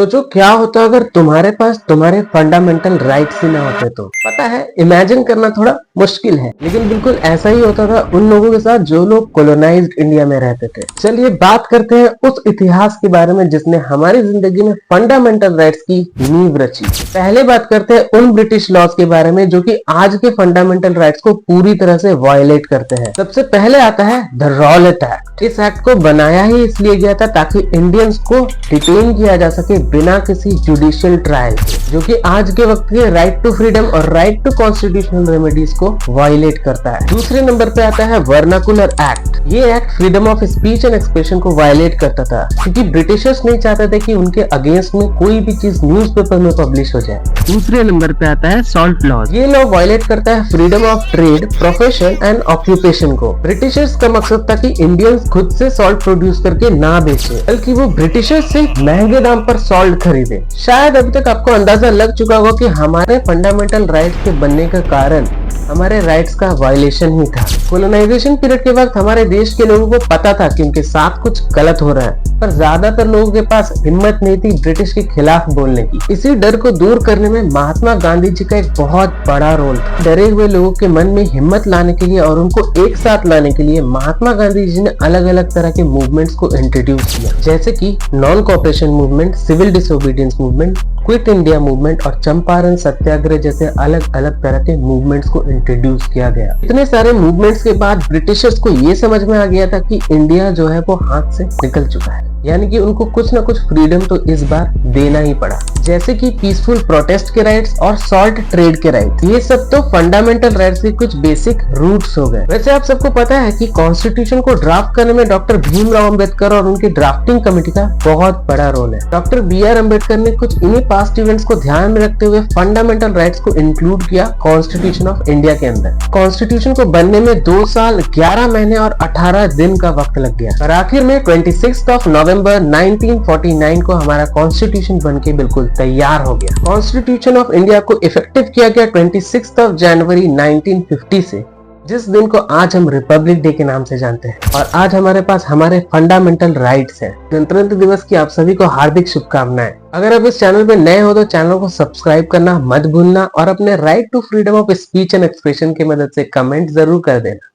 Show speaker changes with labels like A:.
A: सोचो क्या होता अगर तुम्हारे पास तुम्हारे फंडामेंटल राइट्स ही ना होते तो। पता है इमेजिन करना थोड़ा मुश्किल है, लेकिन बिल्कुल ऐसा ही होता था उन लोगों के साथ जो लोग कॉलोनाइज्ड इंडिया में रहते थे। चलिए बात करते हैं उस इतिहास के बारे में जिसने हमारी जिंदगी में फंडामेंटल राइट्स की नींव रची। पहले बात करते हैं उन ब्रिटिश लॉज के बारे में जो कि आज के फंडामेंटल राइट्स को पूरी तरह से वायलेट करते हैं। सबसे पहले आता है द रॉलेट एक्ट। इस एक्ट को बनाया ही इसलिए गया था ताकि इंडियंस को डिटेन किया जा सके बिना किसी जुडिशियल ट्रायल के, जो कि आज के वक्त के राइट टू फ्रीडम और राइट टू कॉन्स्टिट्यूशनल रेमेडीज को वायलेट करता है। दूसरे नंबर पे आता है वर्नाकुलर एक्ट। ये act freedom of speech and expression को वायलेट करता था क्योंकि ब्रिटिशर्स नहीं चाहते थे कि उनके अगेंस्ट में कोई भी चीज न्यूज़पेपर में पब्लिश हो जाए। दूसरे नंबर पे आता है सॉल्ट लॉज। ये लॉ वायलेट करता है freedom of trade, profession and occupation को। ब्रिटिशर्स का मकसद था कि इंडियंस खुद से सॉल्ट प्रोड्यूस करके ना बेचे, बल्कि वो ब्रिटिशर्स से महंगे दाम पर सॉल्ट खरीदे। शायद अभी तक आपको अंदाजा लग चुका होगा कि हमारे फंडामेंटल राइट्स के बनने का कारण हमारे राइट्स का वायलेशन ही था। कॉलोनाइजेशन पीरियड के वक्त हमारे देश के लोगों को पता था कि उनके साथ कुछ गलत हो रहा है, पर ज्यादातर लोगों के पास हिम्मत नहीं थी ब्रिटिश के खिलाफ बोलने की। इसी डर को दूर करने में महात्मा गांधी जी का एक बहुत बड़ा रोल था। डरे हुए लोगों के मन में हिम्मत लाने के लिए और उनको एक साथ लाने के लिए महात्मा गांधी जी ने अलग अलग तरह के मूवमेंट्स को इंट्रोड्यूस किया, जैसे कि non cooperation movement, civil disobedience movement, quit India movement और चंपारण सत्याग्रह जैसे अलग अलग तरह के मूवमेंट्स को इंट्रोड्यूस किया गया। इतने सारे मूवमेंट्स के बाद ब्रिटिशर्स को ये समझ में आ गया था कि इंडिया जो है वो हाथ से निकल चुका है, यानी कि उनको कुछ ना कुछ फ्रीडम तो इस बार देना ही पड़ा, जैसे कि पीसफुल प्रोटेस्ट के राइट्स और सॉल्ट ट्रेड के राइट्स। ये सब तो फंडामेंटल राइट्स के कुछ बेसिक रूट्स हो गए। वैसे आप सबको पता है कि कॉन्स्टिट्यूशन को ड्राफ्ट करने में डॉक्टर भीमराव अंबेडकर और उनकी ड्राफ्टिंग कमेटी का बहुत बड़ा रोल है। डॉक्टर BR अम्बेडकर ने कुछ इन्हीं पास्ट इवेंट्स को ध्यान में रखते हुए फंडामेंटल राइट्स को इंक्लूड किया कॉन्स्टिट्यूशन ऑफ इंडिया के अंदर। कॉन्स्टिट्यूशन को बनने में 2 साल 11 महीने और 18 दिन का वक्त लग गया, पर आखिर में 26 नवंबर 1949 को हमारा कॉन्स्टिट्यूशन बनके बिल्कुल तैयार हो गया। कॉन्स्टिट्यूशन ऑफ इंडिया को इफेक्टिव किया गया 26 जनवरी 1950 से, जिस दिन को आज हम रिपब्लिक डे के नाम से जानते हैं। और आज हमारे पास हमारे फंडामेंटल राइट्स हैं। गणतंत्र दिवस की आप सभी को हार्दिक शुभकामनाएं। अगर आप इस चैनल पे नए हो तो चैनल को सब्सक्राइब करना मत भूलना और अपने right to freedom of speech and expression की मदद से कमेंट जरूर कर देना।